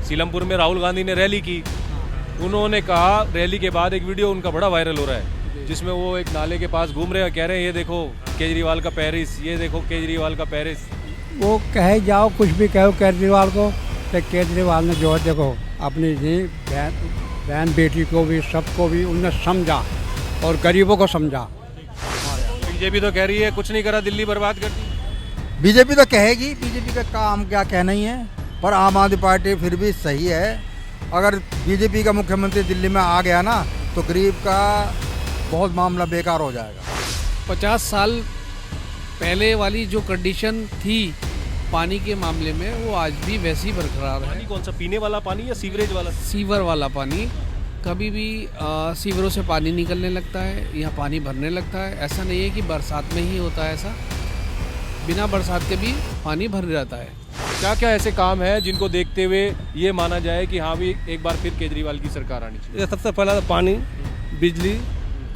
सीलमपुर में राहुल गांधी ने रैली की, उन्होंने कहा, रैली के बाद एक वीडियो उनका बड़ा वायरल हो रहा है जिसमें वो एक नाले के पास घूम रहे हैं, कह रहे हैं ये देखो केजरीवाल का पेरिस, ये देखो केजरीवाल का पेरिस। वो कहे जाओ कुछ भी कहो केजरीवाल को, तो केजरीवाल ने जो है देखो अपनी जी बहन बेटी को भी सबको भी उनने समझा और गरीबों को समझा। बीजेपी तो कह रही है कुछ नहीं करा, दिल्ली बर्बाद कर दी। बीजेपी तो कहेगी, बीजेपी का काम क्या कहना ही है, पर आम आदमी पार्टी फिर भी सही है। अगर बीजेपी का मुख्यमंत्री दिल्ली में आ गया ना तो गरीब का बहुत मामला बेकार हो जाएगा। 50 साल पहले वाली जो कंडीशन थी पानी के मामले में वो आज भी वैसी बरकरार है। पानी कौन सा, पीने वाला पानी या सीवरेज वाला? सीवर वाला पानी, कभी भी सीवरों से पानी निकलने लगता है या पानी भरने लगता है। ऐसा नहीं है कि बरसात में ही होता है, ऐसा बिना बरसात के भी पानी भर जाता है। क्या क्या ऐसे काम है जिनको देखते हुए ये माना जाए कि हाँ भी एक बार फिर केजरीवाल की सरकार आनी चाहिए? ये सबसे पहला तो पानी, बिजली,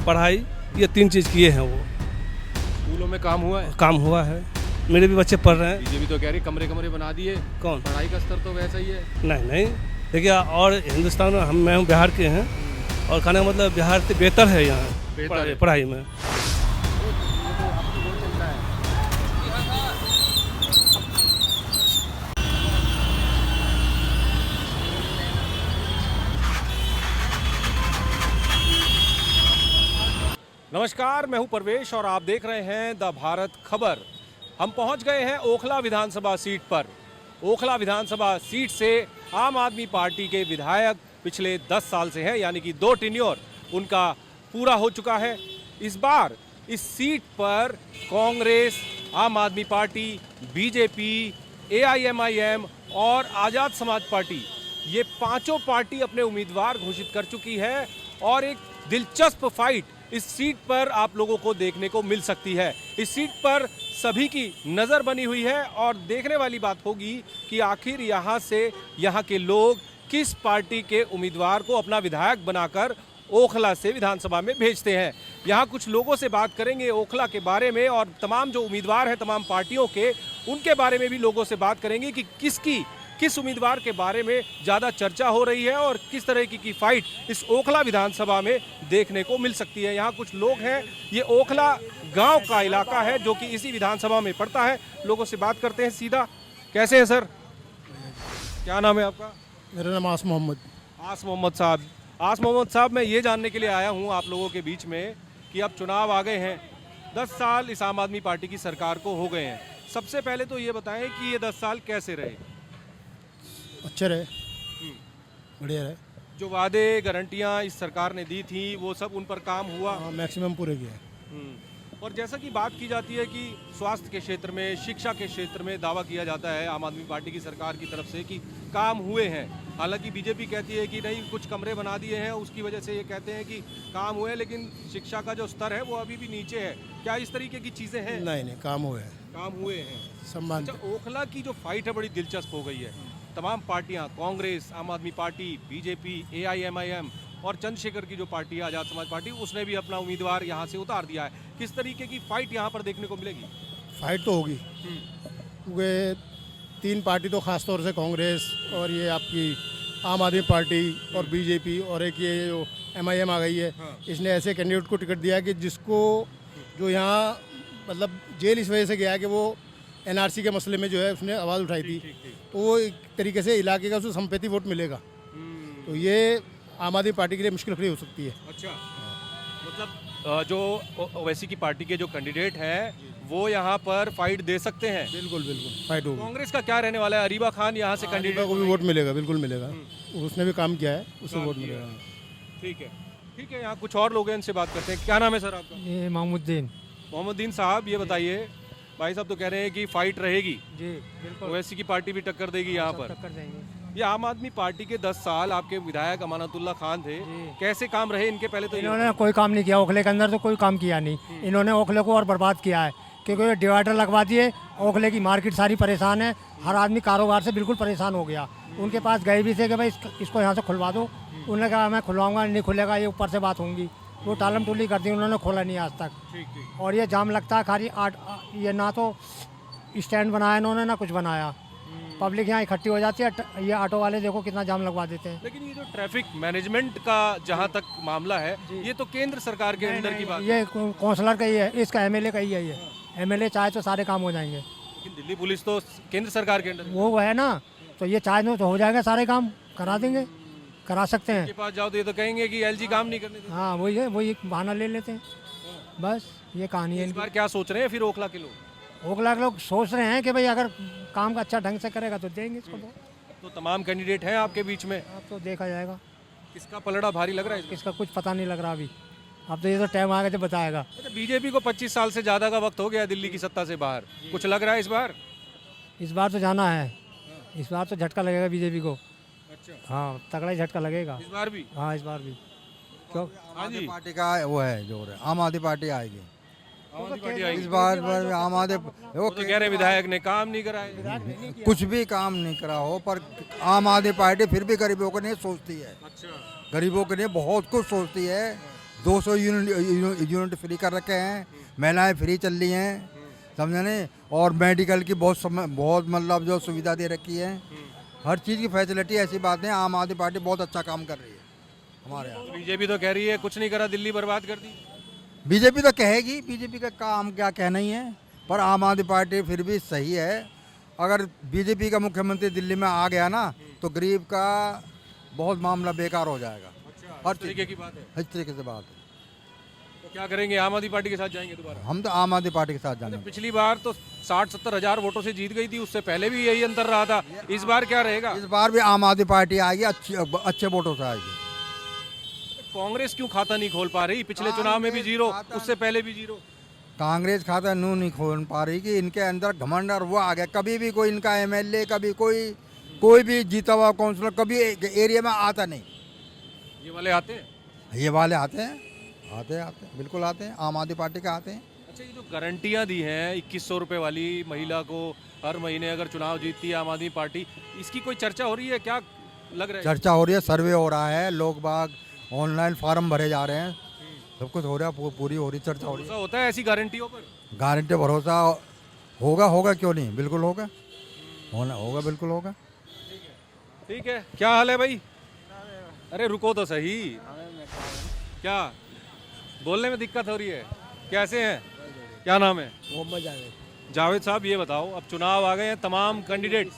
पढ़ाई, ये 3 चीज़ किए हैं वो। स्कूलों में काम हुआ है? काम हुआ है, मेरे भी बच्चे पढ़ रहे हैं। बीजेपी तो कह रही कमरे कमरे बना दिए। कौन? पढ़ाई का स्तर तो वैसा ही है। नहीं देखिए, और हिंदुस्तान में मैं हूँ बिहार के हैं और कहने का मतलब बिहार से बेहतर है यहाँ पढ़ाई में। नमस्कार, मैं हूं परवेश और आप देख रहे हैं द भारत खबर। हम पहुंच गए हैं ओखला विधानसभा सीट पर। ओखला विधानसभा सीट से आम आदमी पार्टी के विधायक पिछले 10 साल से हैं, यानी कि 2 टेन्योर उनका पूरा हो चुका है। इस बार इस सीट पर कांग्रेस, आम आदमी पार्टी, बीजेपी, AIMIM और आज़ाद समाज पार्टी, ये पांचों पार्टी अपने उम्मीदवार घोषित कर चुकी है और एक दिलचस्प फाइट इस सीट पर आप लोगों को देखने को मिल सकती है। इस सीट पर सभी की नज़र बनी हुई है और देखने वाली बात होगी कि आखिर यहाँ से यहाँ के लोग किस पार्टी के उम्मीदवार को अपना विधायक बनाकर ओखला से विधानसभा में भेजते हैं। यहाँ कुछ लोगों से बात करेंगे ओखला के बारे में और तमाम जो उम्मीदवार हैं तमाम पार्टियों के, उनके बारे में भी लोगों से बात करेंगे कि किस उम्मीदवार के बारे में ज़्यादा चर्चा हो रही है और किस तरह की फाइट इस ओखला विधानसभा में देखने को मिल सकती है। यहाँ कुछ लोग हैं, ये ओखला गांव का इलाका है जो कि इसी विधानसभा में पड़ता है। लोगों से बात करते हैं सीधा। कैसे हैं सर? क्या नाम है आपका? मेरा नाम आस मोहम्मद। आस मोहम्मद साहब। आस मोहम्मद साहब, मैं ये जानने के लिए आया हूँ आप लोगों के बीच में कि अब चुनाव आ गए हैं, 10 साल इस आम आदमी पार्टी की सरकार को हो गए हैं। सबसे पहले तो ये बताएं कि ये 10 साल कैसे रहे? अच्छे रहे, बढ़िया रहे। जो वादे गारंटियां इस सरकार ने दी थी वो सब उन पर काम हुआ? हाँ, मैक्सिमम पूरे किए। और जैसा कि बात की जाती है कि स्वास्थ्य के क्षेत्र में, शिक्षा के क्षेत्र में दावा किया जाता है आम आदमी पार्टी की सरकार की तरफ से कि काम हुए हैं। हालांकि बीजेपी कहती है कि नहीं, कुछ कमरे बना दिए हैं, उसकी वजह से ये कहते हैं कि काम हुए, लेकिन शिक्षा का जो स्तर है वो अभी भी नीचे है। क्या इस तरीके की चीज़ें हैं? नहीं, काम हुए हैं, काम हुए हैं, सम्मान। अच्छा, ओखला की जो फाइट है बड़ी दिलचस्प हो गई है। तमाम पार्टियां, कांग्रेस, आम आदमी पार्टी, बीजेपी, AIMIM और चंद्रशेखर की जो पार्टी है आज़ाद समाज पार्टी, उसने भी अपना उम्मीदवार यहाँ से उतार दिया है। किस तरीके की फाइट यहाँ पर देखने को मिलेगी? फाइट तो होगी, क्योंकि 3 पार्टी तो खास तौर से कांग्रेस और ये आपकी आम आदमी पार्टी और बीजेपी और एक ये जो MIM आ गई है, इसने ऐसे कैंडिडेट को टिकट दिया कि जिसको जो यहाँ मतलब जेल इस वजह से गया कि वो NRC के मसले में जो है उसने आवाज़ उठाई थी, तो वो एक तरीके से इलाके का उसको संपत्ति वोट मिलेगा। तो ये आम आदमी पार्टी के लिए मुश्किल खड़ी हो सकती है। अच्छा, मतलब जो ओवैसी की पार्टी के जो कैंडिडेट हैं वो यहाँ पर फाइट दे सकते हैं? बिल्कुल फाइट होगी। कांग्रेस का क्या रहने वाला है? अरीबा खान यहाँ से कैंडिडेट को भी वोट मिलेगा, बिल्कुल मिलेगा। उसने भी काम किया है, उसे वोट मिलेगा। ठीक है, यहाँ कुछ और लोग हैं, इनसे बात करते हैं। क्या नाम है सर आपका? ये मोहम्मदुद्दीन। मोहम्मदुद्दीन साहब, ये बताइए, भाई साहब तो कह रहे हैं कि फाइट रहेगी जी, बिल्कुल ओवैसी की पार्टी भी टक्कर देगी यहाँ पर। टक्कर देंगे। ये आम आदमी पार्टी के 10 साल आपके विधायक अमानतुल्लाह खान थे, कैसे काम रहे इनके? पहले तो इन्होंने कोई काम नहीं किया ओखले के अंदर, तो कोई काम किया नहीं। इन्होंने ओखले को और बर्बाद किया है, क्योंकि डिवाइडर लगवा दिए। ओखले की मार्केट सारी परेशान है, हर आदमी कारोबार से बिल्कुल परेशान हो गया। उनके पास गए भी थे कि भाई इसको यहाँ से खुलवा दो, उन्होंने कहा मैं खुलवाऊंगा, नहीं खुलेगा, ये ऊपर से बात होंगी। वो टालम टोली कर दी, उन्होंने खोला नहीं आज तक। और ये जाम लगता है खाली ये ना तो स्टैंड बनाया इन्होंने, ना कुछ बनाया। पब्लिक यहाँ इकट्ठी हो जाती है। ये ऑटो वाले देखो कितना जाम लगवा देते हैं। लेकिन ये जो ट्रैफिक मैनेजमेंट का जहाँ तक मामला है, ये तो केंद्र सरकार के अंदर की बात है। ये काउंसलर का ही है, इसका एमएलए का ही है। ये एमएलए चाहे तो सारे काम हो जाएंगे। लेकिन दिल्ली पुलिस तो केंद्र सरकार के अंदर है। वो है ना, तो ये चाहे तो हो जाएगा, सारे काम करा देंगे, करा सकते हैं। के पास जाओ तो ये तो कहेंगे कि एलजी काम नहीं करने देते। हाँ वही है, वही बहाना ले लेते हैं, बस ये कहानी है इस इनकी। बार क्या सोच रहे हैं फिर ओखला के लोग? ओखला के लोग सोच रहे हैं कि भाई अगर काम अच्छा ढंग से करेगा तो देंगे इसको। तो तमाम कैंडिडेट हैं आपके बीच में, अब तो देखा जाएगा, किसका पलड़ा भारी लग रहा है इस बार? इसका कुछ पता नहीं लग रहा अभी। अब तो ये तो टाइम आगे तो बताएगा। अच्छा, बीजेपी को 25 साल से ज़्यादा का वक्त हो गया दिल्ली की सत्ता से बाहर, कुछ लग रहा है इस बार? इस बार तो जाना है, इस बार तो झटका लगेगा बीजेपी को। अच्छा, हाँ तगड़ा ही झटका लगेगा। इस बार भी? हाँ इस बार भी। क्यों? हाँ जी, पार्टी का वो है जोर है, आम आदमी पार्टी आएगी आम आदमी पार्टी आएगी। इस बार। आम आदमी वो तो कह रहे हैं विधायक ने काम नहीं कराए। कुछ भी काम नहीं करा हो, पर आम आदमी पार्टी फिर भी गरीबों को नहीं सोचती है। अच्छा, गरीबों के लिए बहुत कुछ सोचती है। 200 यूनिट फ्री कर रखे हैं, महिलाएं फ्री चल रही हैं, समझे नहीं। और मेडिकल की बहुत मतलब जो सुविधा दे रखी है, हर चीज़ की फैसिलिटी। ऐसी बात है, आम आदमी पार्टी बहुत अच्छा काम कर रही है हमारे यहाँ। बीजेपी तो कह रही है कुछ नहीं करा, दिल्ली बर्बाद कर दी। बीजेपी तो कहेगी, बीजेपी का काम क्या कहना ही है, पर आम आदमी पार्टी फिर भी सही है। अगर बीजेपी का मुख्यमंत्री दिल्ली में आ गया ना, तो गरीब का बहुत मामला बेकार हो जाएगा। हर तरीके की बात है। हर तरीके से बात है। तो क्या करेंगे, आम आदमी पार्टी के साथ जाएंगे दोबारा? हम तो आम आदमी पार्टी के साथ जाने। पिछली बार तो 60-70 हजार वोटों से जीत गई थी, उससे पहले भी यही अंतर रहा था। इस बार क्या रहेगा? इस बार भी आम आदमी पार्टी आएगी, अच्छे वोटों से आएगी। कांग्रेस क्यों खाता नहीं खोल पा रही? पिछले चुनाव में भी जीरो, उससे पहले भी जीरो। कांग्रेस खाता नू नहीं खोल पा रही कि इनके अंदर घमंड और वो आ गया। कभी भी कोई इनका एमएलए, कभी कोई भी जीता हुआ काउंसलर कभी एरिया में आता नहीं। ये वाले आते हैं? ये वाले आते हैं, बिल्कुल आते हैं, आम आदमी पार्टी के आते हैं। अच्छा, ये जो गारंटियां दी हैं 2100 रुपए वाली महिला को हर महीने अगर चुनाव जीतती है आम आदमी पार्टी, इसकी कोई चर्चा हो रही है? क्या लग रहा है? चर्चा हो रही है, सर्वे हो रहा है, लोग बाग ऑनलाइन फार्म भरे जा रहे हैं, सब कुछ हो रहा है, पूरी हो रही चर्चा हो रही भरोसा होता है ऐसी गारंटियों पर? है। गारंटी भरोसा होगा, क्यों नहीं, बिल्कुल होगा, होगा बिल्कुल होगा। ठीक है, क्या हाल है भाई? अरे रुको तो सही, क्या बोलने में दिक्कत हो रही है? कैसे हैं, क्या नाम है? मोहम्मद जावेद। जावेद साहब, ये बताओ, अब चुनाव आ गए हैं, तमाम कैंडिडेट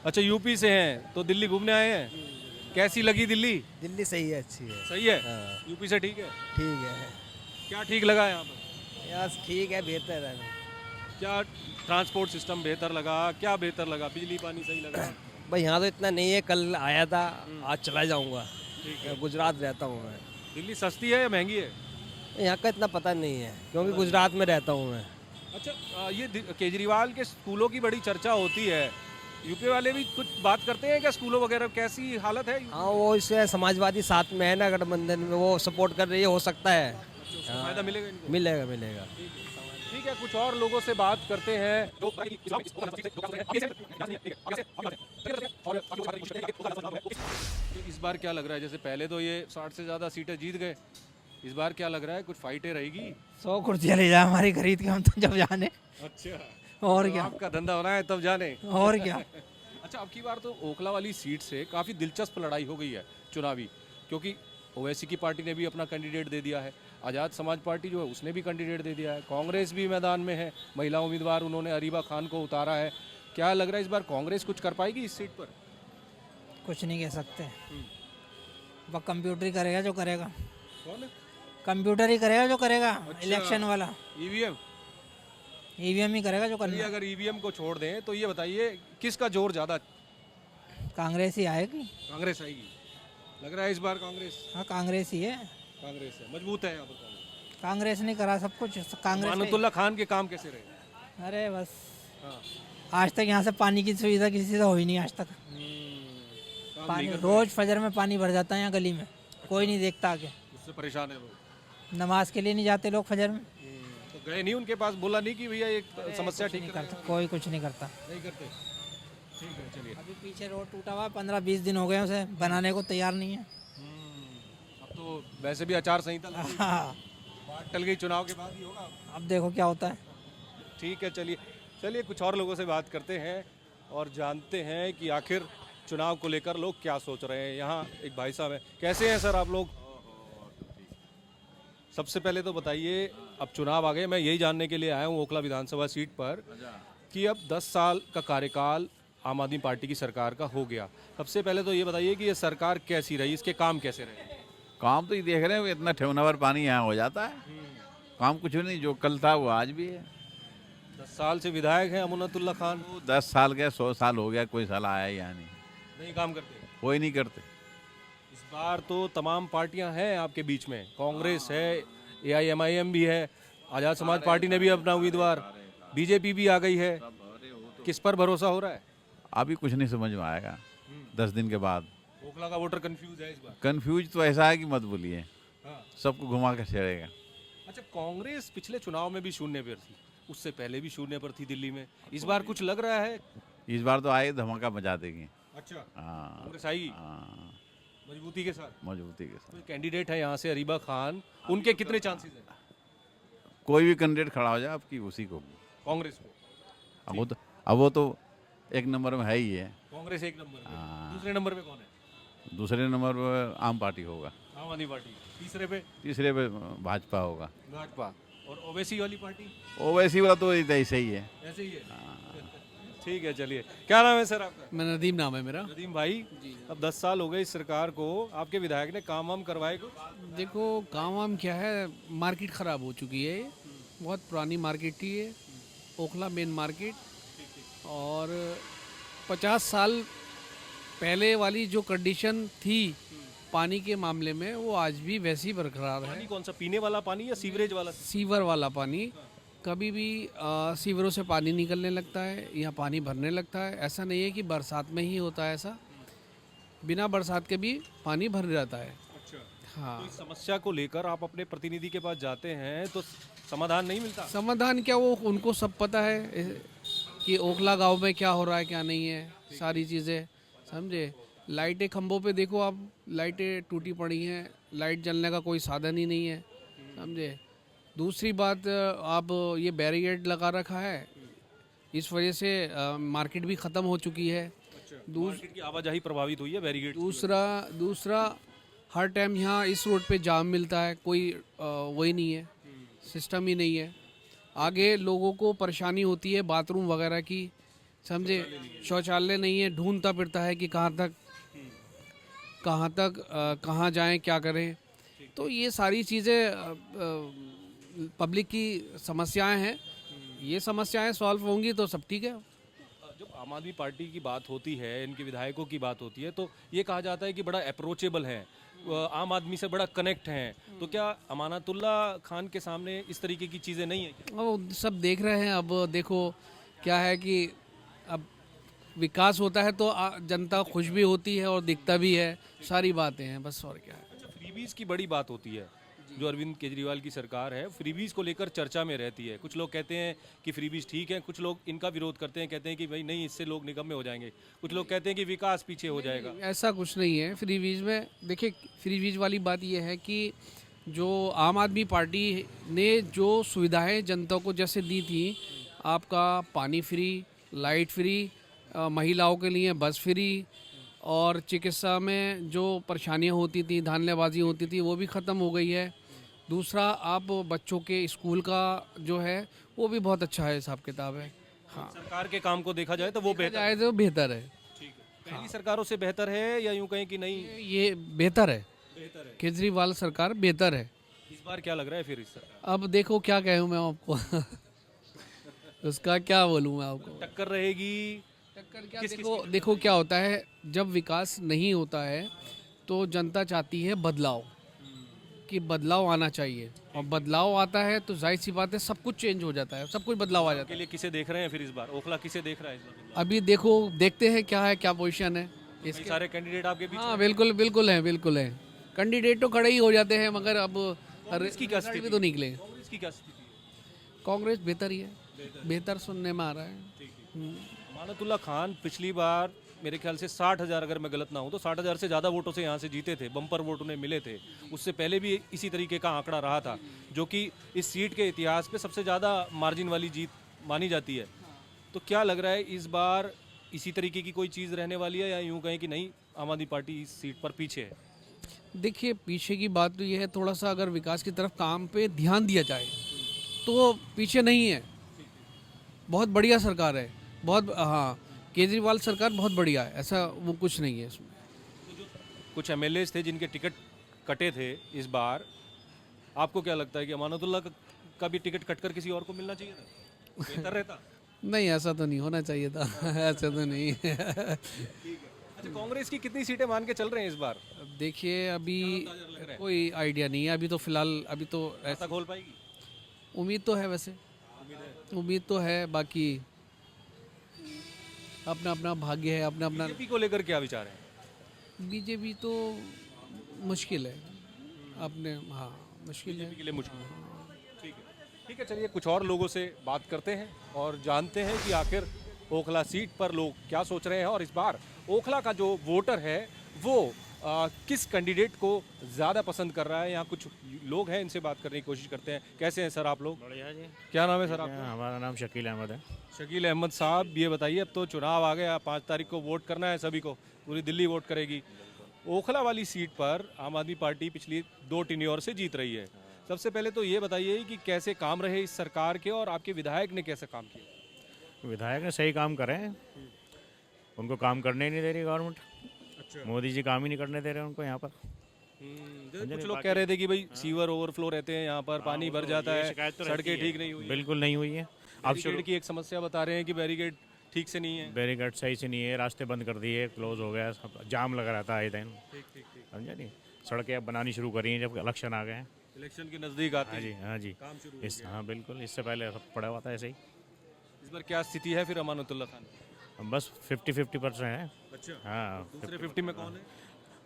अच्छा यूपी से हैं, तो दिल्ली घूमने आए हैं, कैसी लगी दिल्ली? दिल्ली सही है, अच्छी है। सही है? हाँ। यूपी से ठीक है? ठीक है क्या ठीक लगा यहाँ पर? यार, ठीक है, बेहतर है। क्या ट्रांसपोर्ट सिस्टम बेहतर लगा? क्या बेहतर लगा? बिजली पानी सही लगा? भाई यहाँ तो इतना नहीं है, कल आया था, आज चला जाऊँगा। ठीक है। गुजरात रहता हूँ मैं। दिल्ली सस्ती है या महंगी है? यहाँ का इतना पता नहीं है, क्योंकि गुजरात में रहता हूँ मैं। अच्छा, ये केजरीवाल के स्कूलों की बड़ी चर्चा होती है, यूपी वाले भी कुछ बात करते हैं क्या? स्कूलों वगैरह कैसी हालत है? हाँ, वो इससे समाजवादी साथ में है ना, गठबंधन में, वो सपोर्ट कर रही है, हो सकता है। उसका फायदा मिलेगा इनको? मिलेगा। ठीक है, कुछ और लोगों से बात करते हैं। इस बार क्या लग रहा है? जैसे पहले तो ये 60 से ज्यादा सीटें जीत गए, इस बार क्या लग रहा है? कुछ फाइटें रहेगी? 100 कुर्सियाँ ले जाए हमारी खरीद के, हम तो जब जाने। अच्छा, और तो क्या, आपका धंधा होना है तब जाने। और क्या। अच्छा, अब की बार तो ओखला वाली सीट से काफ़ी दिलचस्प लड़ाई हो गई है चुनावी, क्योंकि ओवैसी की पार्टी ने भी अपना कैंडिडेट दे दिया है, आज़ाद समाज पार्टी जो है उसने भी कैंडिडेट दे दिया है, कांग्रेस भी मैदान में है, महिला उम्मीदवार उन्होंने अरीबा खान को उतारा है। क्या लग रहा है इस बार कांग्रेस कुछ कर पाएगी इस सीट पर? कुछ नहीं कह सकते, वह कंप्यूटर ही करेगा जो करेगा। कौन? कंप्यूटर ही करेगा जो करेगा। अच्छा। इलेक्शन वाला ईवीएम? ईवीएम ही करेगा जो चलिए, करना। अगर ईवीएम को छोड़ दें तो ये बताइए किसका जोर ज़्यादा? कांग्रेस ही आएगी। कांग्रेस आएगी लग रहा है इस बार? कांग्रेस? हाँ, कांग्रेस ही है। कांग्रेस है, मजबूत है यहाँ पर कांग्रेस। कांग्रेस ने करा सब कुछ, कांग्रेस मानतुल्ला खान के काम कैसे रहे? का ही। अरे बस, हाँ, आज तक यहाँ से पानी की सुविधा किसी से हुई नहीं आज तक। काम पानी नहीं कर रोज फजर में पानी भर जाता है यहाँ गली में, कोई नहीं देखता आगे। पाए, उससे परेशान है लोग। नमाज के लिए नहीं जाते लोग फजर में। तो गए नहीं उनके पास, बोला नहीं कि भैया एक समस्या कुछ ठीक नहीं कर करता, कोई कुछ नहीं करता। नहीं करते? ठीक है, चलिए। अभी पीछे रोड टूटा हुआ है, 15-20 दिन हो गए उसे बनाने को तैयार नहीं है। अब तो वैसे भी आचार संहिता लग गई, हाँ, बात टल गई, चुनाव के बाद ही होगा। अब देखो क्या होता है। ठीक है, चलिए कुछ और लोगों से बात करते हैं। और जानते हैं कि आखिर चुनाव को लेकर लोग क्या सोच रहे हैं। यहाँ एक भाई साहब हैं, कैसे हैं सर आप लोग? सबसे पहले तो बताइए, अब चुनाव आ गए, मैं यही जानने के लिए आया हूँ ओखला विधानसभा सीट पर कि अब 10 साल का कार्यकाल आम आदमी पार्टी की सरकार का हो गया। सबसे पहले तो ये बताइए कि ये सरकार कैसी रही, इसके काम कैसे रहे? काम तो ये देख रहे हो, इतना ठेवनावर पानी यहाँ हो जाता है। काम कुछ भी नहीं, जो कल था वो आज भी है। 10 साल से विधायक हैं अमानतुल्लाह खान, वो 10 साल गए, 100 साल हो गया, कोई साल आया ही यहाँ नहीं काम करते। कोई नहीं करते। इस बार तो तमाम पार्टियां हैं आपके बीच में, कांग्रेस है, AIMIM भी है, आज़ाद समाज पार्टी ने भी अपना उम्मीदवार, बीजेपी भी आ गई है। किस पर भरोसा हो रहा है? अभी कुछ नहीं समझ में आएगा 10 दिन के बाद। ओखला का वोटर कंफ्यूज है इस बार। कंफ्यूज तो ऐसा है कि मत बोलिए, हाँ। सबको घुमा कर छेड़ेगा। अच्छा, कांग्रेस पिछले चुनाव में भी शून्य पर थी, उससे पहले भी शून्य पर थी दिल्ली में, इस बार कुछ लग रहा है? इस बार तो आए धमाका मचा देंगे। अच्छा, हाँ कांग्रेस आई हाँ, मजबूती के साथ। मजबूती के साथ। कोई कैंडिडेट है यहाँ से अरीबा खान, उनके कितने चांसेस हैं कोई भी कैंडिडेट खड़ा हो जाए आपकी उसी को, कांग्रेस को? अब वो तो एक नंबर में है ही है। कांग्रेस एक नंबर पे, हाँ। दूसरे नंबर पे कौन है? दूसरे नंबर पर आम पार्टी होगा, आम आदमी पार्टी। तीसरे पे तीसरे पे भाजपा होगा। भाजपा। और ओवैसी वाली पार्टी ओवैसी वाला तो ऐसे ही है। ऐसे ही है। ठीक है, चलिए, क्या नाम है सर आपका? मैं नदीम नाम है मेरा। नदीम भाई, अब 10 साल हो गए इस सरकार को, आपके विधायक ने काम वाम करवाए कुछ? देखो काम वाम क्या है, मार्केट ख़राब हो चुकी है, ये बहुत पुरानी मार्केट थी ये, ओखला मेन मार्केट। और 50 साल पहले वाली जो कंडीशन थी पानी के मामले में, वो आज भी वैसी बरकरार है। पानी कौन सा, पीने वाला पानी या सीवरेज वाला? सीवर वाला पानी। कभी भी सीवरों से पानी निकलने लगता है या पानी भरने लगता है। ऐसा नहीं है कि बरसात में ही होता है ऐसा, बिना बरसात के भी पानी भर जाता है। अच्छा। हाँ, तो इस समस्या को लेकर आप अपने प्रतिनिधि के पास जाते हैं तो समाधान नहीं मिलता? समाधान क्या, वो उनको सब पता है कि ओखला गांव में क्या हो रहा है क्या नहीं है, सारी चीज़ें समझे। लाइटें खंभों पे देखो आप, लाइटें टूटी पड़ी हैं, लाइट जलने का कोई साधन ही नहीं है, समझे। दूसरी बात, आप ये बैरिकेड लगा रखा है, इस वजह से मार्केट भी ख़त्म हो चुकी है। मार्केट की आवाजाही प्रभावित हुई है बैरिकेड। दूसरा हर टाइम यहाँ इस रोड पे जाम मिलता है, कोई वही नहीं है, सिस्टम ही नहीं है। आगे लोगों को परेशानी होती है बाथरूम वगैरह की, समझे, शौचालय नहीं है, ढूंढता फिरता है कि कहाँ जाएं, क्या करें। तो ये सारी चीज़ें पब्लिक की समस्याएं हैं, ये समस्याएं सॉल्व होंगी तो सब ठीक है। जब आम आदमी पार्टी की बात होती है, इनके विधायकों की बात होती है, तो ये कहा जाता है कि बड़ा अप्रोचेबल है, आम आदमी से बड़ा कनेक्ट हैं। तो क्या अमानतुल्लाह खान के सामने इस तरीके की चीज़ें नहीं है? अब सब देख रहे हैं। अब देखो क्या है कि अब विकास होता है तो जनता खुश भी होती है और दिखता भी है, सारी बातें हैं बस, और क्या है। अच्छा, फ्रीबीज की बड़ी बात होती है, जो अरविंद केजरीवाल की सरकार है, फ्रीबीज को लेकर चर्चा में रहती है। कुछ लोग कहते हैं कि फ्रीबीज ठीक है, कुछ लोग इनका विरोध करते हैं, कहते हैं कि भाई नहीं, इससे लोग निगम में हो जाएंगे। कुछ लोग कहते हैं कि विकास पीछे हो जाएगा। ऐसा कुछ नहीं है फ्रीबीज में। देखिए, फ्रीबीज वाली बात यह है कि जो आम आदमी पार्टी ने जो सुविधाएं जनता को जैसे दी थी, आपका पानी फ्री, लाइट फ्री, महिलाओं के लिए बस फ्री, और चिकित्सा में जो परेशानियां होती थी, धांधलेबाजी होती थी, वो भी ख़त्म हो गई है। दूसरा, आप बच्चों के स्कूल का जो है वो भी बहुत अच्छा है, हिसाब किताब है। हाँ, सरकार के काम को देखा जाए तो वो बेहतर जाए तो बेहतर है। ठीक है। पहली सरकारों से बेहतर है या यूं कहें कि नहीं? ये बेहतर है, बेहतर है। केजरीवाल सरकार बेहतर है। इस बार क्या लग रहा है फिर इस सरकार? अब देखो क्या कहूँ मैं आपको उसका क्या बोलूँ मैं आपको। टक्कर रहेगी? टक्कर क्या, देखो क्या होता है, जब विकास नहीं होता है तो जनता चाहती है बदलाव, कि बदलाव आना चाहिए, और बदलाव आता है तो जाहिर सी बात है सब कुछ चेंज हो जाता है, सब कुछ बदलाव आ जाता के है। लिए किसे देख रहे हैं फिर इस बार? ओखला किसे देख रहा है इस बार? अभी देखते हैं क्या है, क्या पोजीशन है इसके सारे कैंडिडेट आपके बीच? हाँ, बिल्कुल है। कैंडिडेट तो खड़े ही हो जाते हैं, मगर अब इसकी क्या रिजल्ट भी तो निकले। कांग्रेस की क्या स्थिति है? कांग्रेस बेहतर ही है, बेहतर सुनने में आ रहा है। अमानतुल्लाह खान पिछली बार मेरे ख्याल से 60,000, अगर मैं गलत ना हूँ तो 60,000 से ज़्यादा वोटों से यहाँ से जीते थे, बम्पर वोट उन्हें मिले थे। उससे पहले भी इसी तरीके का आंकड़ा रहा था, जो कि इस सीट के इतिहास पे सबसे ज़्यादा मार्जिन वाली जीत मानी जाती है। तो क्या लग रहा है इस बार इसी तरीके की कोई चीज़ रहने वाली है, या यूं कहें कि नहीं आम आदमी पार्टी इस सीट पर पीछे है? देखिए, पीछे की बात तो ये है, थोड़ा सा अगर विकास की तरफ काम पे ध्यान दिया जाए तो पीछे नहीं है। बहुत बढ़िया सरकार है, बहुत, हाँ, केजरीवाल सरकार बहुत बढ़िया है, ऐसा वो कुछ नहीं है इसमें। कुछ एमएलए थे जिनके टिकट कटे थे इस बार, आपको क्या लगता है कि अमानतुल्लाह का भी टिकट कटकर किसी और को मिलना चाहिए था, बेहतर रहता? नहीं, ऐसा तो नहीं होना चाहिए था। ऐसा तो नहीं। अच्छा, कांग्रेस की कितनी सीटें मान के चल रहे हैं इस बार? अब देखिए, अभी कोई आइडिया नहीं है, अभी तो फिलहाल अभी तो ऐसा खोल पाएगी? उम्मीद तो है, वैसे उम्मीद तो है, बाकी अपना अपना भाग्य है, अपना अपना। बीजेपी को लेकर क्या विचार है? बीजेपी तो मुश्किल है अपने, हाँ, मुश्किल है। के लिए मुश्किल है। ठीक है, चलिए कुछ और लोगों से बात करते हैं और जानते हैं कि आखिर ओखला सीट पर लोग क्या सोच रहे हैं, और इस बार ओखला का जो वोटर है वो किस कैंडिडेट को ज़्यादा पसंद कर रहा है। यहाँ कुछ लोग हैं, इनसे बात करने की कोशिश करते हैं। कैसे हैं सर आप लोग? बढ़िया जी। क्या नाम है सर आपका? हमारा नाम शकील अहमद है। शकील अहमद साहब, ये बताइए, अब तो चुनाव आ गया, 5 तारीख को वोट करना है सभी को, पूरी दिल्ली वोट करेगी। ओखला वाली सीट पर आम आदमी पार्टी पिछली 2 टिन्योर से जीत रही है। सबसे पहले तो ये बताइए कि कैसे काम रहे इस सरकार के, और आपके विधायक ने कैसे काम किया? विधायक ने सही काम करे हैं, उनको काम करने ही नहीं दे रही गवर्नमेंट। अच्छा। मोदी जी काम ही नहीं करने दे रहे उनको यहाँ पर। कुछ लोग कह रहे थे कि भाई सीवर ओवरफ्लो रहते हैं यहाँ पर, पानी भर जाता है, सड़कें ठीक नहीं हुई। बिल्कुल नहीं हुई है। अब बैरिकेड की एक समस्या बता रहे हैं कि बैरिकेड ठीक से नहीं है। बैरिकेड सही से नहीं है, रास्ते बंद कर दिए, क्लोज हो गया, सब जाम लगा रहता है आए दिन। समझा नहीं, सड़कें अब बनानी शुरू करी हैं जब इलेक्शन आ गए हैं। इलेक्शन के नज़दीक आते हाँ जी, हैं हाँ जी, काम शुरू हो गया। हाँ बिल्कुल, इससे पहले सब पड़ा हुआ था ऐसे ही। इस बार क्या स्थिति है फिर अमानतुल्लाह खान? अब बस 50-50% है। अच्छा, हाँ, दूसरे 50 में कौन है?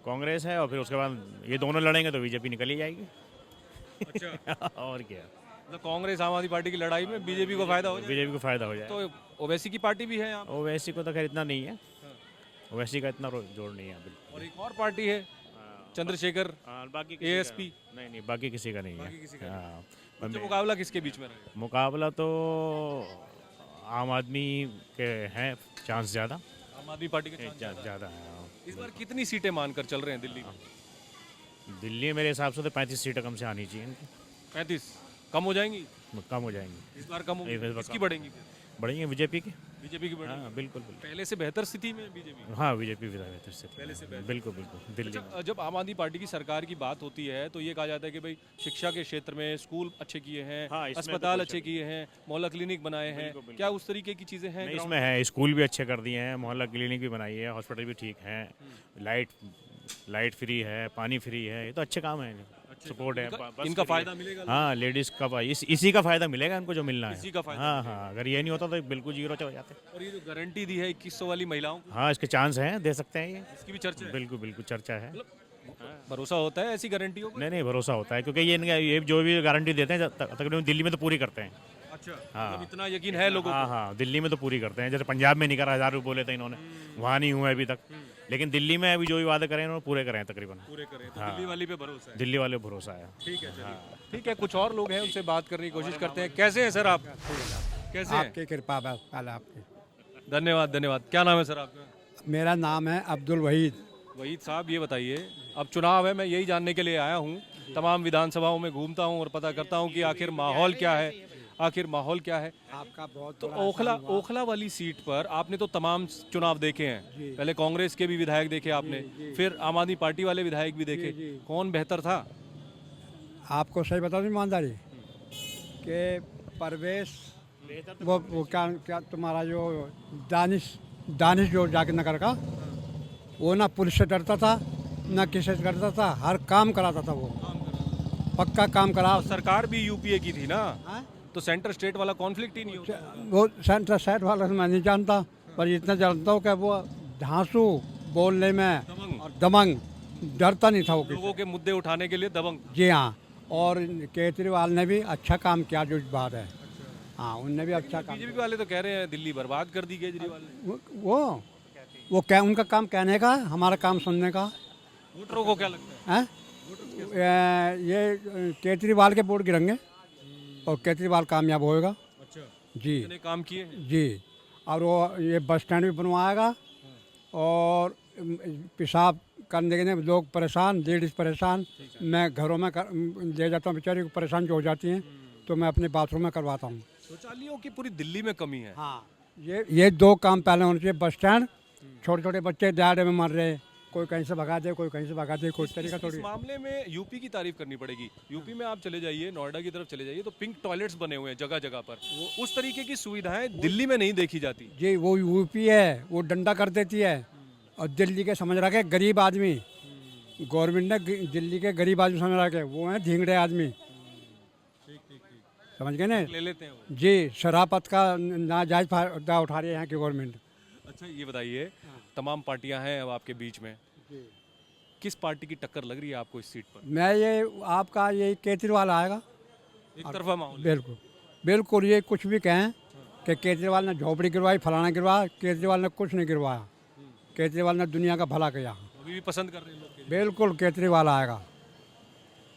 कांग्रेस है, और फिर उसके बाद ये दोनों लड़ेंगे तो बीजेपी निकल ही जाएगी। अच्छा। और क्या, मतलब कांग्रेस आम आदमी पार्टी की लड़ाई में बीजेपी को फायदा हो जाए? बीजेपी को फायदा हो जाए। तो ओवैसी की पार्टी भी है यहाँ, ओवैसी को तो खैर इतना नहीं है, ओवैसी का इतना जोड़ नहीं है बिल्कुल। और एक और पार्टी है चंद्रशेखर, बाकी ASP। नहीं, बाकी किसी का नहीं बाकी किसी का है। नहीं। हाँ, तो मुकाबला किसके बीच में रहेगा? मुकाबला तो आम आदमी के हैं चांस ज़्यादा। आम आदमी पार्टी के चांस ज़्यादा है। इस बार कितनी सीटें मानकर चल रहे हैं दिल्ली में? दिल्ली मेरे हिसाब से तो 35 सीटें कम से आनी चाहिए इनकी। 35 कम हो जाएंगी? कम हो जाएंगी। इस बार कम हो, इस बार किसकी कम। बढ़ेंगी? बढ़ेंगी बीजेपी की। बीजेपी की बढ़ेगी? हाँ बिल्कुल बिल्कुल। पहले से बेहतर स्थिति में बीजेपी? हाँ, बीजेपी बेहतर से पहले से बेहतर। बिल्कुल बिल्कुल दिल्ली में। अच्छा, जब आम आदमी पार्टी की सरकार की बात होती है तो ये कहा जाता है कि भाई शिक्षा के क्षेत्र में स्कूल अच्छे किए हैं, हाँ, इसमें तो अस्पताल कुछ अच्छे किए हैं, मोहल्ला क्लिनिक बनाए हैं, बिल्कुल। क्या उस तरीके की चीज़ें हैं? नहीं, इसमें है, स्कूल भी अच्छे कर दिए हैं, मोहल्ला क्लिनिक भी बनाई है, हॉस्पिटल भी ठीक है, लाइट फ्री है, पानी फ्री है, ये तो अच्छे काम है, सपोर्ट है। बस इनका फ्री फायदा है। मिलेगा? हाँ, लेडीज़ का इसी का फायदा मिलेगा इनको जो मिलना है। इसी का फायदा हाँ हाँ, अगर ये नहीं होता तो बिल्कुल जीरो हो जाते। और ये जो गारंटी दी है 2100 वाली महिलाओं को, हाँ, इसके चांस हैं, दे सकते हैं ये। इसकी भी चर्चा है? बिल्कुल बिल्कुल चर्चा है। भरोसा होता है ऐसी गारंटियों पर? नहीं, भरोसा होता है, क्योंकि ये जो भी गारंटी देते हैं तकरीबन दिल्ली में तो पूरी करते हैं। अच्छा, हाँ। मतलब इतना यकीन है लोगों को? हाँ हाँ, दिल्ली में तो पूरी करते हैं। जैसे पंजाब में नहीं करा, 1000 रुपये बोले थे इन्होंने, वहाँ नहीं हुआ अभी तक, लेकिन दिल्ली में अभी जो भी वादे करें उन्होंने पूरे करे हैं तकरीबन। पूरे करें तो हाँ। दिल्ली वाली पे भरोसा है? दिल्ली वाले भरोसा है। ठीक है, चलिए। ठीक है, कुछ और लोग हैं, उनसे बात करने की कोशिश करते हैं। कैसे हैं सर आप? कैसे हैं? आपकी कृपा बस आपकी। धन्यवाद धन्यवाद। क्या नाम है सर आपका? मेरा नाम है अब्दुल वहीद। वहीद साहब, ये बताइए, अब चुनाव है, मैं यही जानने के लिए आया हूँ, तमाम विधानसभाओं में घूमता हूँ और पता करता हूँ कि आखिर माहौल क्या है, आपका बहुत तो ओखला वाली सीट पर आपने तो तमाम चुनाव देखे हैं, पहले कांग्रेस के भी विधायक देखे आपने, फिर आम आदमी पार्टी वाले विधायक भी देखे, कौन बेहतर था? आपको सही बता दूं ईमानदारी कि परवेश वो क्या तुम्हारा जो दानिश जो जाके नगर का, वो ना पुलिस से डरता था ना किसी से डरता था, हर काम कराता था, वो पक्का काम करा। सरकार भी यूपीए की थी ना? हाँ? तो सेंटर स्टेट वाला कॉन्फ्लिक्ट ही नहीं होता? वो सेंटर साइड वाला मैं नहीं जानता, पर इतना जानता हूँ कि वो धांसू बोलने में और दबंग, डरता नहीं था वो लोगों के मुद्दे उठाने के लिए दबंग। जी हाँ, और केजरीवाल ने भी अच्छा काम किया, जो बात है। हाँ, उनने भी अच्छा काम। बीजेपी वाले तो कह रहे हैं दिल्ली बर्बाद कर दी केजरीवाल ने। वो क्या, उनका काम कहने का, हमारा काम सुनने का। वोटरों को क्या लगता है? ये केजरीवाल के वोट गिरेंगे और केजरीवाल कामयाब होएगा। अच्छा, जी इतने काम किए? जी। और वो ये बस स्टैंड भी बनवाएगा। और पेशाब करने के लिए लोग परेशान, लेडीज़ परेशान, मैं घरों में ले जाता हूँ, बेचारी परेशान जो हो जाती हैं, तो मैं अपने बाथरूम में करवाता हूँ। शौचालयों की पूरी दिल्ली में कमी है। हाँ, ये 2 काम पहले होने चाहिए। बस स्टैंड, छोटे छोटे बच्चे दहाड़े में मर रहे हैं, कोई कहीं से भगा दे, कोई कहीं से भगा दे, कोई तरीका इस थोड़ी। मामले में यूपी की तारीफ करनी पड़ेगी। यूपी में आप चले जाइए, नोएडा की तरफ चले जाइए, तो पिंक टॉयलेट्स बने हुए हैं जगह जगह पर। उस तरीके की सुविधाएं दिल्ली में नहीं देखी जाती। जी, वो यूपी है, वो डंडा कर देती है। और दिल्ली के समझ रखे गरीब आदमी, गवर्नमेंट ने दिल्ली के गरीब आदमी समझ रखे, वो हैं धींगड़े आदमी। समझ गए ना? ले लेते हैं वो। जी, शराफत का नाजायज फायदा उठा रही है यहाँ की गवर्नमेंट। अच्छा, ये बताइए, तमाम पार्टियां हैं अब आपके बीच में, किस पार्टी की टक्कर लग रही है आपको इस सीट पर? मैं ये आपका ये केजरीवाल आएगा। एक तरफा माहौल है। बिल्कुल बिल्कुल, ये कुछ भी कहें कि केजरीवाल ने झोपड़ी गिरवाई, फलाना गिरवाया, केजरीवाल ने कुछ नहीं गिरवाया। केजरीवाल ने दुनिया का भला किया। अभी भी पसंद कर रहे हैं लोग। बिल्कुल केजरीवाल आएगा।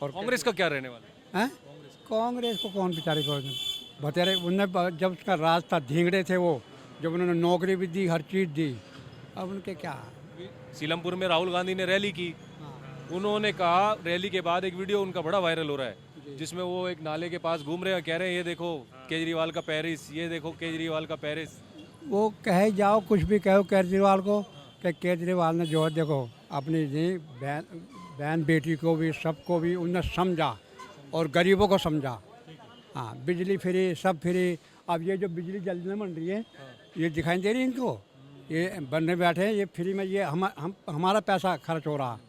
और कांग्रेस का क्या रहने वाला है? हैं? कांग्रेस को कौन बेचारे को बतेरे, उनने जब उसका राज था, धींगड़े थे वो, जब उन्होंने नौकरी भी दी, हर चीज़ दी, अब उनके क्या। सीलमपुर में राहुल गांधी ने रैली की। उन्होंने कहा, रैली के बाद एक वीडियो उनका बड़ा वायरल हो रहा है, जिसमें वो एक नाले के पास घूम रहे हैं, कह रहे हैं ये देखो केजरीवाल का पेरिस, ये देखो केजरीवाल का पेरिस। वो कहे जाओ, कुछ भी कहो केजरीवाल को, कि केजरीवाल ने जो है देखो अपनी बहन बेटी को भी, सबको भी उनने समझा और गरीबों को समझा। हाँ, बिजली फ्री, सब फ्री। अब ये जो बिजली जल्दी नहीं बन रही है, ये दिखाई दे रही है इनको, ये बनने बैठे हैं, ये फ्री में, ये हमारा पैसा खर्च हो रहा,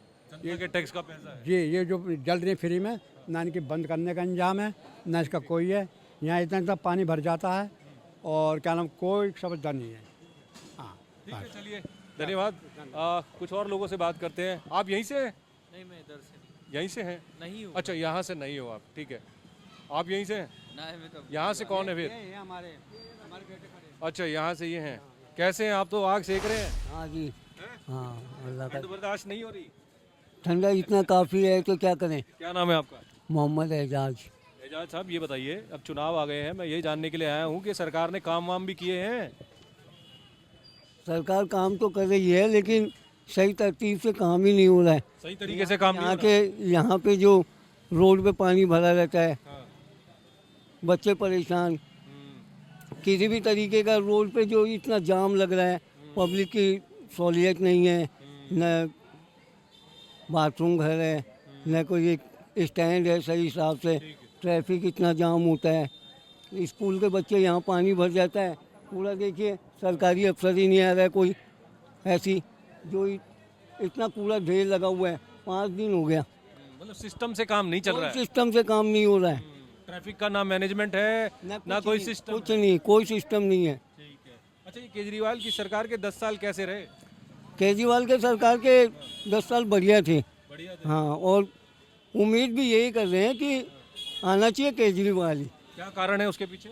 ये के टैक्स का पैसा है। जी। ये जो जल रही है फ्री में, ना इनकी बंद करने का इंतजाम है, ना इसका कोई है। यहाँ इतना पानी भर जाता है और क्या नाम, कोई समझदार नहीं है। हाँ, ठीक है, चलिए, धन्यवाद। कुछ और लोगों से बात करते हैं। आप यहीं से हैं? नहीं, मैं इधर से यहीं से हैं? नहीं हूँ। अच्छा, यहाँ से नहीं हो आप, ठीक है। आप यहीं से हैं? नहीं, तो यहाँ से कौन है फिर? हमारे बेटे खड़े। अच्छा, यहाँ से ये हैं। कैसे हैं आप? तो आग सेक रहे हैं। हाँ जी, हाँ, अल्लाह का ठंड बर्दाश्त नहीं हो रही? ठंडा इतना काफ़ी है तो क्या करें। क्या नाम है आपका? मोहम्मद एजाज। एजाज साहब, ये बताइए, अब चुनाव आ गए हैं, मैं ये जानने के लिए आया हूँ कि सरकार ने काम वाम भी किए हैं। सरकार काम तो कर रही है, लेकिन सही तरतीब से काम ही नहीं हो रहा है। सही तरीके से काम नहीं हो यहाँ रहा? के यहाँ पे जो रोड पे पानी भरा रहता है, बच्चे परेशान, किसी भी तरीके का रोड पे जो इतना जाम लग रहा है, पब्लिक की सहूलियत नहीं है, न बाथरूम घर है, न कोई एक स्टैंड है सही हिसाब से, ट्रैफिक इतना जाम होता है, स्कूल के बच्चे यहाँ पानी भर जाता है पूरा। देखिए, सरकारी अफसर ही नहीं आ रहा है कोई, ऐसी जो इतना कूड़ा ढेर लगा हुआ है, 5 दिन हो गया, मतलब सिस्टम से काम नहीं चल रहा है। सिस्टम से काम नहीं हो रहा है, ट्रैफिक का ना मैनेजमेंट है, ना कोई सिस्टम। कुछ नहीं, कोई सिस्टम नहीं है। ठीक है। अच्छा, ये केजरीवाल की सरकार के 10 साल कैसे रहे? केजरीवाल के सरकार के 10 साल बढ़िया थे। बढ़िया थे। हाँ, और उम्मीद भी यही कर रहे हैं कि आना चाहिए केजरीवाल ही, क्या कारण है उसके पीछे?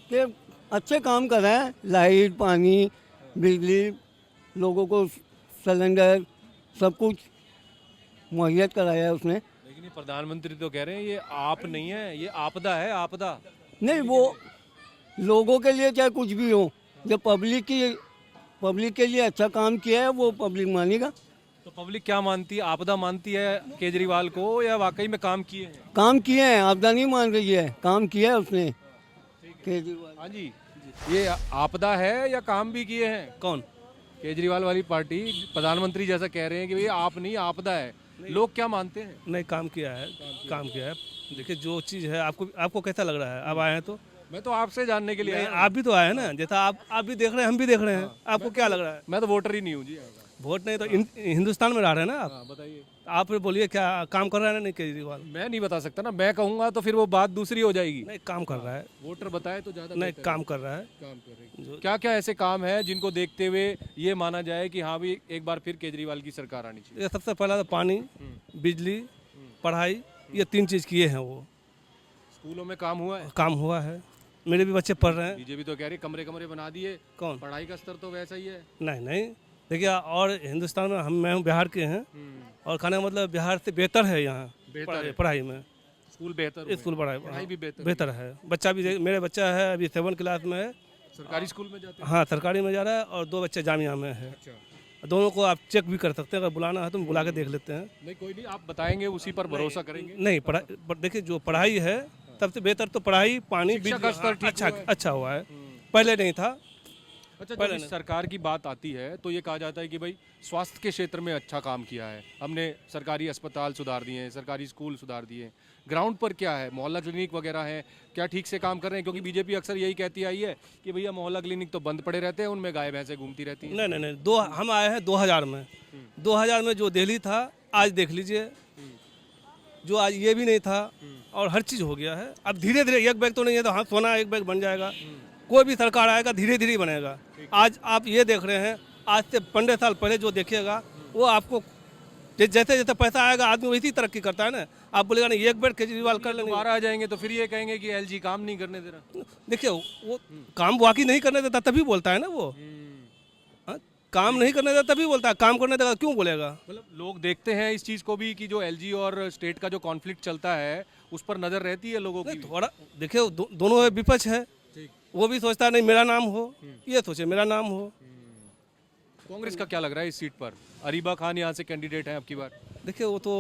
कि अच्छे काम कर रहा है, लाइट, पानी, बिजली, लोगों को सिलेंडर, सब कुछ मुहैया कराया है उसने। लेकिन ये प्रधानमंत्री तो कह रहे हैं ये आप नहीं है, ये आपदा है, आपदा। नहीं, वो लोगों के लिए चाहे कुछ भी हो, जब पब्लिक के लिए अच्छा काम किया है वो पब्लिक मानेगा। तो पब्लिक क्या मानती है? आपदा मानती है केजरीवाल को, या वाकई में काम किए हैं? काम किए हैं, आपदा नहीं मान रही है, काम किया है उसने केजरीवाल। हाँ जी, ये आपदा है या काम भी किए हैं? कौन? केजरीवाल वाली पार्टी प्रधानमंत्री जैसा कह रहे हैं कि भाई आप नहीं, आपदा है। लोग क्या मानते हैं? नहीं, काम किया है, काम किया है। देखिए, जो चीज़ है, आपको कैसा लग रहा है? आप आए हैं तो मैं तो आपसे जानने के लिए नहीं, आया। आप भी तो आए हैं ना, जैसा आप भी देख रहे हैं, हम भी देख रहे हैं। आपको क्या लग रहा है? मैं तो वोटर ही नहीं हूँ जी। वोट नहीं तो हिंदुस्तान में रह रहे हैं ना आप। बताइए, आप बोलिए क्या काम कर रहा है? नहीं, केजरीवाल मैं नहीं बता सकता ना, मैं कहूँगा तो फिर वो बात दूसरी हो जाएगी। नहीं, काम कर रहा है। वोटर बताए तो ज़्यादा नहीं, काम कर रहा है। काम कर रहे हैं। क्या क्या ऐसे काम है जिनको देखते हुए ये माना जाए कि हाँ भी एक बार फिर केजरीवाल की सरकार आनी चाहिए? ये सबसे पहला तो पानी, बिजली, पढ़ाई, ये 3 चीज़ किए हैं वो। स्कूलों में काम हुआ है? काम हुआ है, मेरे भी बच्चे पढ़ रहे हैं। बीजेपी तो कह रही कमरे कमरे बना दिए। कौन? पढ़ाई का स्तर तो वैसा ही है। नहीं, देखिए, और हिंदुस्तान में मैं हूँ बिहार के हैं, और खाने का मतलब बिहार से बेहतर है यहाँ पढ़ाई में। स्कूल बेहतर, स्कूल पढ़ाई भी बेहतर है। बच्चा भी, मेरे बच्चा है अभी 7 क्लास में है, सरकारी स्कूल में जाते हैं? हाँ सरकारी में जा रहा है और 2 बच्चे जामिया में है। अच्छा, दोनों को आप चेक भी कर सकते हैं, अगर बुलाना है तो बुला के देख लेते हैं। नहीं कोई नहीं, आप बताएंगे उसी पर भरोसा करेंगे। नहीं देखिए जो पढ़ाई है सबसे बेहतर तो पढ़ाई, पानी, शिक्षा का स्तर ठीक अच्छा हुआ है, पहले नहीं था। अच्छा, जब इस सरकार की बात आती है तो ये कहा जाता है कि भाई स्वास्थ्य के क्षेत्र में अच्छा काम किया है, हमने सरकारी अस्पताल सुधार दिए हैं, सरकारी स्कूल सुधार दिए हैं। ग्राउंड पर क्या है, मोहल्ला क्लिनिक वगैरह है, क्या ठीक से काम कर रहे हैं? क्योंकि बीजेपी अक्सर यही कहती आई है कि भैया मोहल्ला क्लिनिक तो बंद पड़े रहते हैं, उनमें गाय भैंसें घूमती रहती हैं। नहीं, हम आए हैं 2000 में। 2000 में जो दिल्ली था आज देख लीजिए, जो आज ये भी नहीं था और हर चीज़ हो गया है। अब धीरे धीरे, एक बैग तो नहीं है तो हाँ सोना एक बैग बन जाएगा। कोई भी सरकार आएगा धीरे धीरे बनेगा। आज आप ये देख रहे हैं, आज से 15 साल पहले जो देखिएगा वो आपको जैसे जैसे पैसा आएगा आदमी वैसी तरक्की करता है ना। आप बोलेगा नहीं एक बार केजरीवाल कर लेंगे, दोबारा आ जाएंगे तो फिर ये कहेंगे कि एलजी काम नहीं करने दे रहा। देखिए वो काम वाकई नहीं करने देता तभी बोलता है ना वो। हाँ, काम नहीं करने देता तभी बोलता है, काम करने देगा क्यों बोलेगा? मतलब लोग देखते हैं इस चीज़ को भी कि जो एलजी और स्टेट का जो कॉन्फ्लिक्ट चलता है उस पर नज़र रहती है लोगों की। थोड़ा देखिए दोनों विपक्ष है, वो भी सोचता है नहीं मेरा नाम हो, ये सोचे मेरा नाम हो। कांग्रेस का क्या लग रहा है इस सीट पर? अरीबा खान यहाँ से कैंडिडेट हैं अब की बार। देखिए वो तो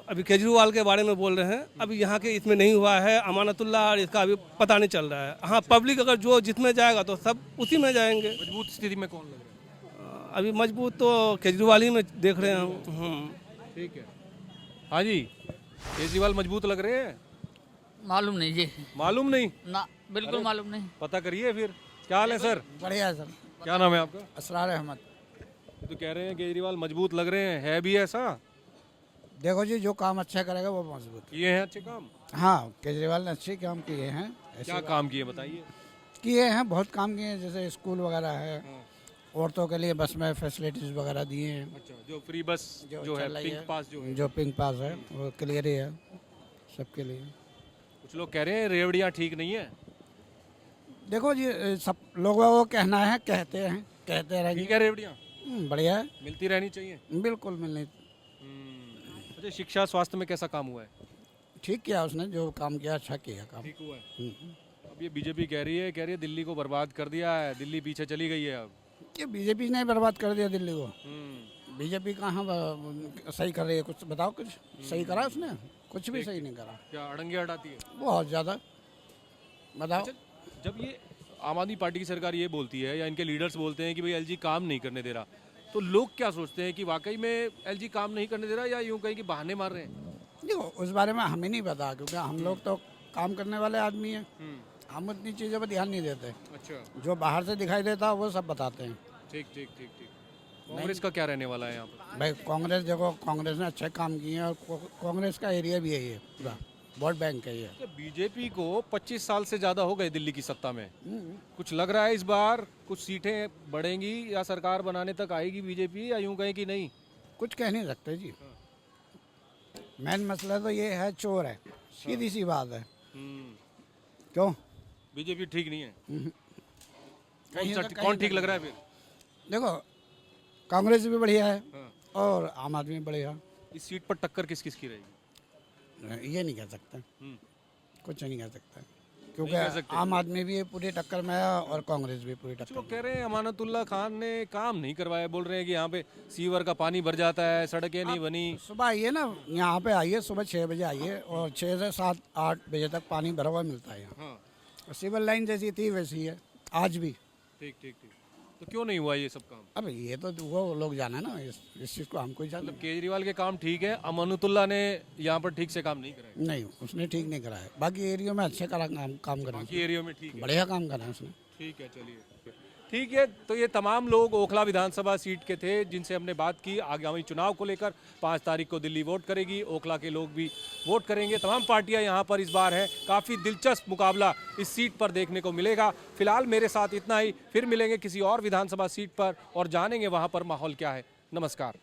अभी केजरीवाल के बारे में बोल रहे हैं, अभी यहाँ के इसमें नहीं हुआ है अमानतुल्लाह और इसका अभी पता नहीं चल रहा है। हाँ पब्लिक अगर जो जिसमें जाएगा तो सब उसी में जाएंगे। मजबूत स्थिति में कौन लग रहा है? अभी मजबूत तो केजरीवाल ही में देख रहे हैं हम। ठीक है, हाँ जी, केजरीवाल मजबूत लग रहे हैं? मालूम नहीं जी, मालूम नहीं ना बिल्कुल मालूम नहीं। पता करिए फिर। क्या हाल है सर? बढ़िया है सर। क्या नाम है आपका? असरार अहमद। तो कह रहे हैं केजरीवाल मजबूत लग रहे हैं, है भी ऐसा? देखो जी, जो काम अच्छा करेगा वो मजबूत। किए हैं अच्छे काम? हाँ, केजरीवाल ने अच्छे काम किए हैं। क्या काम किए बताइए? किए हैं, बहुत काम किए हैं, जैसे स्कूल वगैरह है, औरतों के लिए बस में फैसिलिटीज वगैरह दिए हैं। अच्छा, जो फ्री बस जो है, पिंक पास जो है, जो पिंक पास है वो क्लियर ही है सबके लिए। कुछ लोग कह रहे हैं रेवड़ियाँ ठीक नहीं है। देखो जी, सब लोगों को कहना है, कहते रहेंगे। ठीक है, रेवड़ियाँ बढ़िया है, मिलती रहनी चाहिए। बिल्कुल मिलनी। अच्छा, शिक्षा स्वास्थ्य में कैसा काम हुआ है? ठीक किया उसने, जो काम किया अच्छा किया काम। ठीक हुआ है। अब ये बीजेपी कह रही है दिल्ली को बर्बाद कर दिया है, दिल्ली पीछे चली गई है। अब ये बीजेपी ने बर्बाद कर दिया दिल्ली को। बीजेपी कहाँ सही कर रही है? कुछ बताओ, कुछ सही करा उसने? कुछ भी सही नहीं करा। क्या अड़ंगे हटाती है? बहुत ज़्यादा। बताओ। अच्छा, जब ये आम आदमी पार्टी की सरकार ये बोलती है या इनके लीडर्स बोलते हैं कि भाई एलजी काम नहीं करने दे रहा, तो लोग क्या सोचते हैं कि वाकई में एलजी काम नहीं करने दे रहा या यूं कहीं कि बहाने मार रहे हैं? देखो उस बारे में हमें नहीं पता, क्योंकि हम लोग तो काम करने वाले आदमी हैं। हम उतनी चीज़ों पर ध्यान नहीं देते। अच्छा, जो बाहर से दिखाई देता है वो सब बताते हैं। ठीक ठीक ठीक ठीक। कांग्रेस का क्या रहने वाला है यहाँ पर? भाई कांग्रेस, देखो कांग्रेस ने अच्छे काम किए हैं और कांग्रेस का एरिया भी यही है, पूरा वोट बैंक है ये। बीजेपी को 25 साल से ज़्यादा हो गए दिल्ली की सत्ता में। कुछ लग रहा है इस बार कुछ सीटें बढ़ेंगी या सरकार बनाने तक आएगी बीजेपी, या यूं कहें कि नहीं? कुछ कह नहीं सकते जी। मेन मसला तो ये है, चोर है, सीधी सी बात है। क्यों बीजेपी ठीक नहीं है? कहीं कौन ठीक लग रहा है फिर? देखो कांग्रेस भी बढ़िया है और आम आदमी भी बढ़िया। इस सीट पर टक्कर किस किस की रहेगी? ये नहीं कह सकते, कुछ नहीं कह सकता, क्योंकि आम आदमी भी पूरी टक्कर में है और कांग्रेस भी पूरी टक्कर। लोग कह रहे हैं अमानतुल्लाह खान ने काम नहीं करवाया, बोल रहे हैं कि यहाँ पे सीवर का पानी भर जाता है, सड़कें नहीं बनी। सुबह आइए ना, यहाँ पे आइए, सुबह 6 बजे आइए और 6 से 7-8 बजे तक पानी भरा हुआ मिलता है यहाँ। सिविल लाइन जैसी थी वैसी है आज भी। ठीक ठीक ठीक। तो क्यों नहीं हुआ ये सब काम? अब ये तो वो लोग जाने ना, इस चीज़ को हमको ही जाने। मतलब केजरीवाल के काम ठीक है, अमानतुल्लाह ने यहाँ पर ठीक से काम नहीं कराया? नहीं, उसने ठीक नहीं कराया। बाकी एरिया में अच्छे काम करा, बाकी एरिया में ठीक है, बढ़िया काम करा उसने। ठीक है, चलिए ठीक है। तो ये तमाम लोग ओखला विधानसभा सीट के थे जिनसे हमने बात की आगामी चुनाव को लेकर। 5 तारीख को दिल्ली वोट करेगी, ओखला के लोग भी वोट करेंगे। तमाम पार्टियां यहाँ पर इस बार हैं। काफ़ी दिलचस्प मुकाबला इस सीट पर देखने को मिलेगा। फिलहाल मेरे साथ इतना ही, फिर मिलेंगे किसी और विधानसभा सीट पर और जानेंगे वहाँ पर माहौल क्या है। नमस्कार।